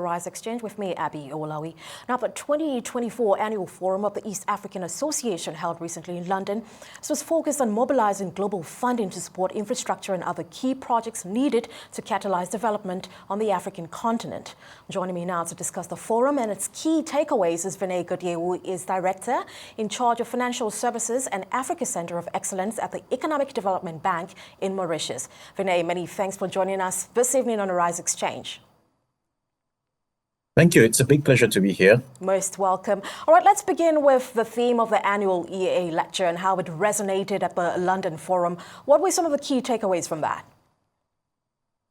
Rise Exchange with me, Abby Olawi. Now, the 2024 Annual Forum of the East African Association held recently in London. This was focused on mobilizing global funding to support infrastructure and other key projects needed to catalyze development on the African continent. Joining me now to discuss the forum and its key takeaways is Guddye, who is Director in charge of Financial Services and Africa Center of Excellence at the Economic Development Bank in Mauritius. Vinay, many thanks for joining us this evening on the Rise Exchange. Thank you. It's a big pleasure to be here. Most welcome. All right, let's begin with the theme of the annual EAA lecture and how it resonated at the London Forum. What were some of the key takeaways from that?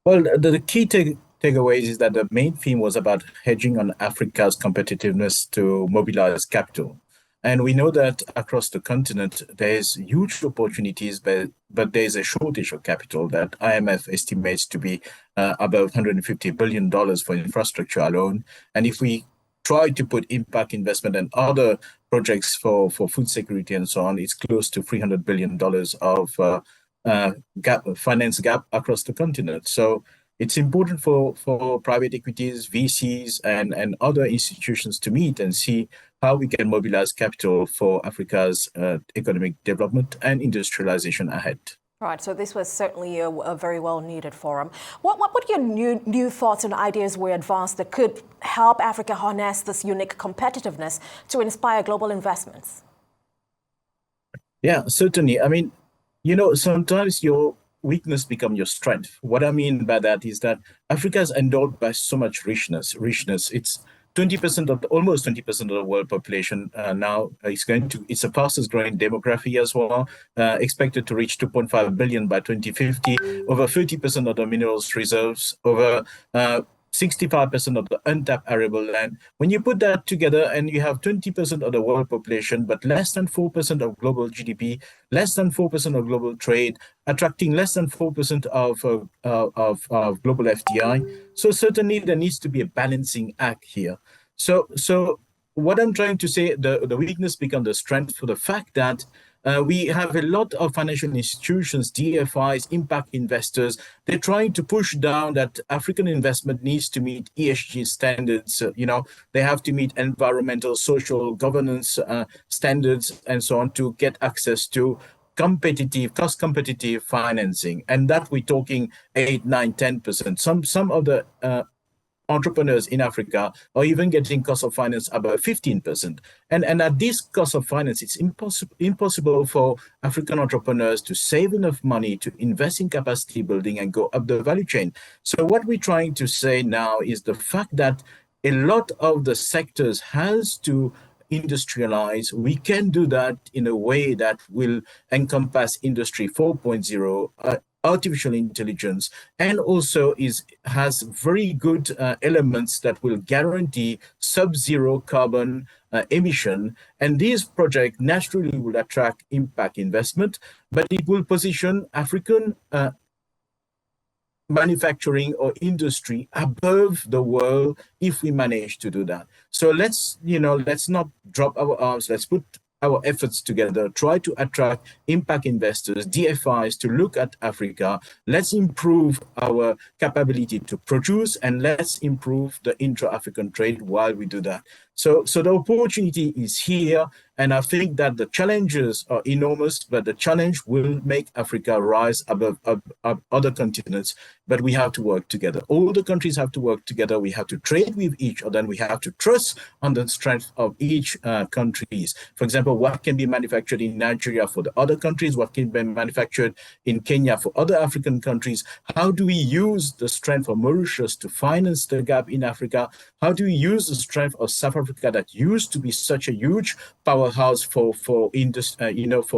Well, the key takeaways is that the main theme was about hedging on Africa's competitiveness to mobilize capital. And we know that across the continent, there's huge opportunities, but there's a shortage of capital that IMF estimates to be about $150 billion for infrastructure alone. And if we try to put impact investment and other projects for food security and so on, it's close to $300 billion of finance gap across the continent. So it's important for private equities, VCs, and other institutions to meet and see how we can mobilize capital for Africa's economic development and industrialization ahead. Right, so this was certainly a very well-needed forum. What your new thoughts and ideas were advanced that could help Africa harness this unique competitiveness to inspire global investments? Yeah, certainly. I mean, you know, sometimes your weakness become your strength. What I mean by that is that Africa is endowed by so much richness. It's 20% of almost 20% of the world population now is it's the fastest growing demography as well, expected to reach 2.5 billion by 2050, over 30% of the minerals reserves, over 65% of the untapped arable land. When you put that together and you have 20% of the world population, but less than 4% of global GDP, less than 4% of global trade, attracting less than 4% of global FDI. So certainly there needs to be a balancing act here. So what I'm trying to say, the weakness becomes the strength for the fact that we have a lot of financial institutions, DFIs, impact investors. They're trying to push down that African investment needs to meet ESG standards. They have to meet environmental, social, governance standards and so on to get access to cost competitive financing. And that we're talking 8, 9, 10%. Some of the entrepreneurs in Africa are even getting cost of finance about 15%. And at this cost of finance, it's impossible for African entrepreneurs to save enough money to invest in capacity building and go up the value chain. So what we're trying to say now is the fact that a lot of the sectors has to industrialize. We can do that in a way that will encompass Industry 4.0, artificial intelligence, and also has very good elements that will guarantee sub-zero carbon emission. And this project naturally will attract impact investment, but it will position African manufacturing or industry above the world if we manage to do that. So let's not drop our arms. Let's put our efforts together, try to attract impact investors, DFIs to look at Africa. Let's improve our capability to produce and let's improve the intra-African trade while we do that. So the opportunity is here, and I think that the challenges are enormous, but the challenge will make Africa rise above other continents, but we have to work together. All the countries have to work together. We have to trade with each other, and we have to trust on the strength of each countries. For example, what can be manufactured in Nigeria for the other countries? What can be manufactured in Kenya for other African countries? How do we use the strength of Mauritius to finance the gap in Africa? How do we use the strength of South Africa that used to be such a huge powerhouse for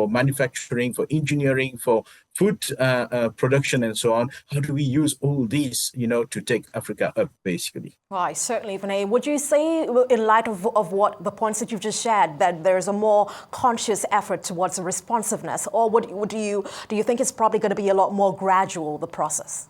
manufacturing, for engineering, for food production and so on? How do we use all these, to take Africa up, basically? Right, certainly, Vinay. Would you say, in light of what the points that you've just shared, that there's a more conscious effort towards responsiveness, or do you think it's probably going to be a lot more gradual, the process?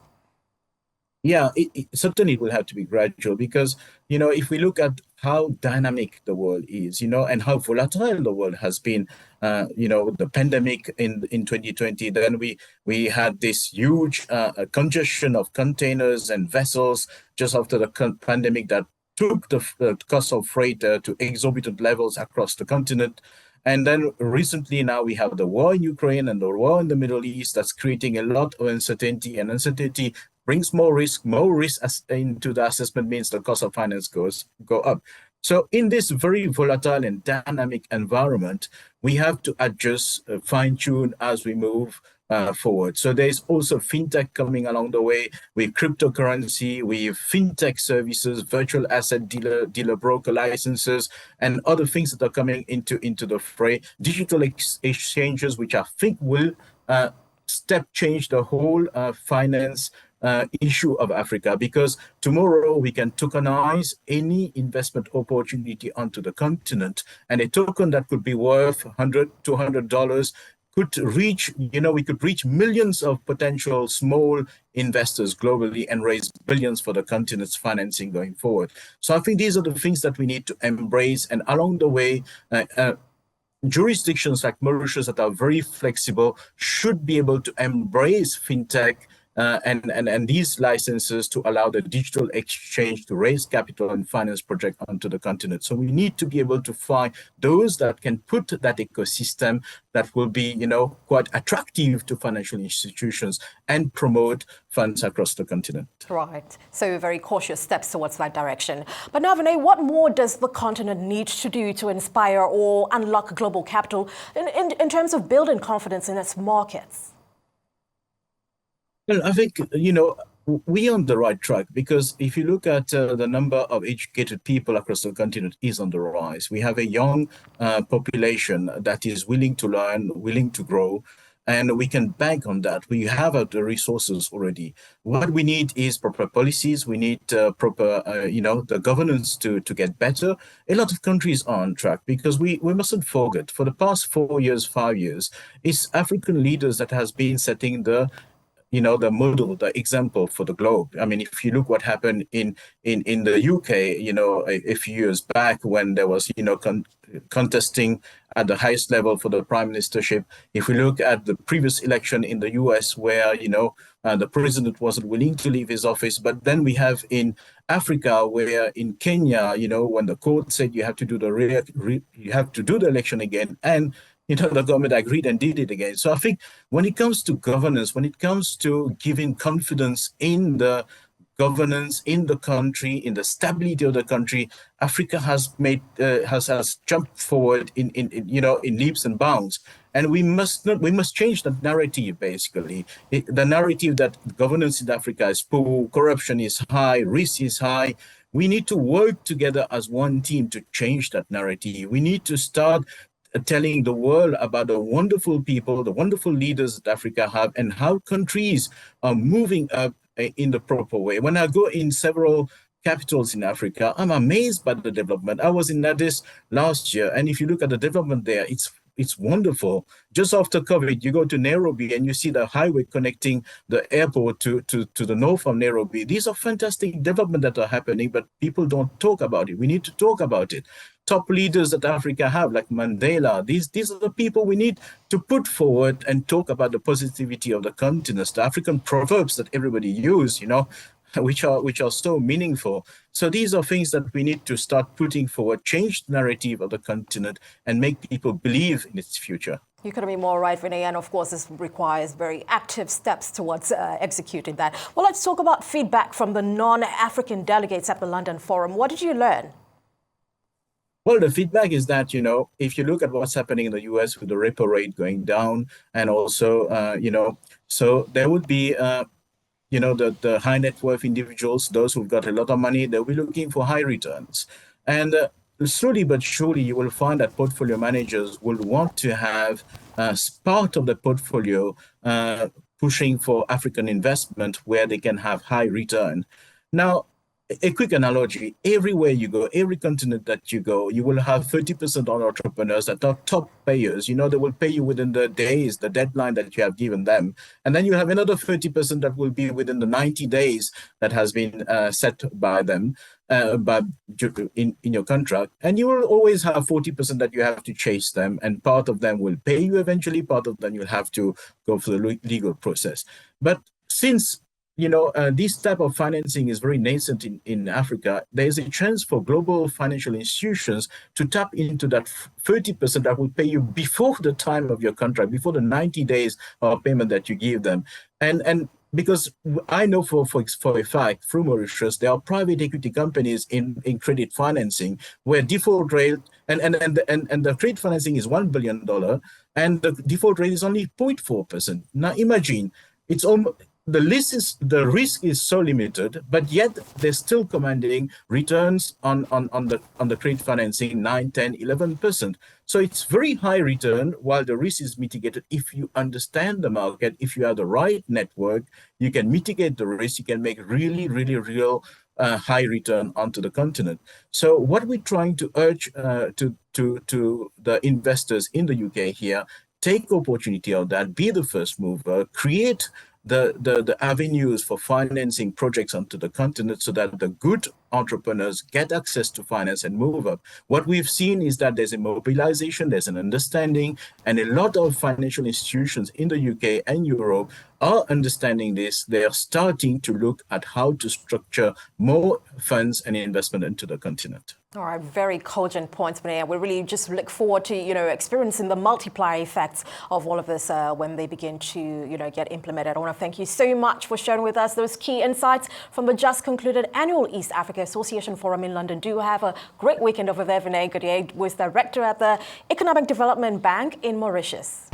Yeah, it certainly will have to be gradual because, if we look at how dynamic the world is, and how volatile the world has been, the pandemic in 2020, then we had this huge congestion of containers and vessels just after the pandemic that took the cost of freight to exorbitant levels across the continent. And then recently now we have the war in Ukraine and the war in the Middle East that's creating a lot of uncertainty, and uncertainty brings more risk. More risk into the assessment means the cost of finance go up. So in this very volatile and dynamic environment, we have to adjust, fine tune as we move forward. So there's also fintech coming along the way with cryptocurrency, with fintech services, virtual asset dealer broker licenses, and other things that are coming into the fray. Digital exchanges, which I think will step change the whole finance issue of Africa, because tomorrow we can tokenize any investment opportunity onto the continent, and a token that could be worth $100, $200 could reach, we could reach millions of potential small investors globally and raise billions for the continent's financing going forward. So I think these are the things that we need to embrace, and along the way, jurisdictions like Mauritius that are very flexible should be able to embrace fintech and these licenses to allow the digital exchange to raise capital and finance projects onto the continent. So we need to be able to find those that can put that ecosystem that will be, quite attractive to financial institutions and promote funds across the continent. Right. So very cautious steps towards that direction. But now, Vinay, what more does the continent need to do to inspire or unlock global capital in terms of building confidence in its markets? Well, I think, we're on the right track, because if you look at the number of educated people across the continent is on the rise. We have a young population that is willing to learn, willing to grow, and we can bank on that. We have the resources already. What we need is proper policies. We need proper, the governance to get better. A lot of countries are on track, because we mustn't forget, for the past 4 years, 5 years, it's African leaders that has been setting the model, the example for the globe. I mean, if you look what happened in the UK, a few years back, when there was, contesting at the highest level for the prime ministership. If we look at the previous election in the US, where, the president wasn't willing to leave his office. But then we have in Africa, where in Kenya, when the court said you have to do the election again, and the government agreed and did it again. So I think when it comes to governance, when it comes to giving confidence in the governance in the country, in the stability of the country, Africa has jumped forward in leaps and bounds. And we must change that narrative, basically. The narrative that governance in Africa is poor, corruption is high, risk is high. We need to work together as one team to change that narrative. We need to start telling the world about the wonderful people, the wonderful leaders that Africa have, and how countries are moving up in the proper way. When I go in several capitals in Africa, I'm amazed by the development. I was in Addis last year, and if you look at the development there, it's wonderful. Just after COVID, you go to Nairobi and you see the highway connecting the airport to the north of Nairobi. These are fantastic developments that are happening, but people don't talk about it. We need to talk about it. Top leaders that Africa have, like Mandela, these are the people we need to put forward and talk about the positivity of the continent. The African proverbs that everybody use, which are so meaningful. So these are things that we need to start putting forward, change the narrative of the continent, and make people believe in its future. You couldn't be more right, Vinay, and of course this requires very active steps towards executing that. Well, let's talk about feedback from the non-African delegates at the London Forum. What did you learn? Well, the feedback is that, if you look at what's happening in the US with the repo rate going down, and also, so there would be, the high net worth individuals, those who've got a lot of money, they'll be looking for high returns. And slowly but surely, you will find that portfolio managers will want to have part of the portfolio pushing for African investment where they can have high return. Now, a quick analogy, everywhere you go, every continent that you go, you will have 30% of entrepreneurs that are top payers. They will pay you within the days, the deadline that you have given them. And then you have another 30% that will be within the 90 days that has been set by them in your contract. And you will always have 40% that you have to chase them. And part of them will pay you eventually, part of them you'll have to go through the legal process. But since this type of financing is very nascent in Africa. There's a chance for global financial institutions to tap into that 30% that will pay you before the time of your contract, before the 90 days of payment that you give them. And because I know for a fact, through Mauritius, there are private equity companies in credit financing where default rate and the credit financing is $1 billion and the default rate is only 0.4%. Now imagine it's almost the risk is so limited, but yet they're still commanding returns on the credit financing 9, 10, 11%. So it's very high return while the risk is mitigated. If you understand the market, if you have the right network, you can mitigate the risk, you can make really, really real high return onto the continent. So what we're trying to urge to the investors in the UK here, take opportunity of that, be the first mover, create the avenues for financing projects onto the continent so that the good entrepreneurs get access to finance and move up. What we've seen is that there's a mobilization, there's an understanding, and a lot of financial institutions in the UK and Europe are understanding this. They are starting to look at how to structure more funds and investment into the continent. All right, very cogent points, Guddye. We really just look forward to, experiencing the multiplier effects of all of this when they begin to, get implemented. I want to thank you so much for sharing with us those key insights from the just concluded annual East Africa Association Forum in London. Do have a great weekend over there, Guddye, was director at the Economic Development Bank in Mauritius.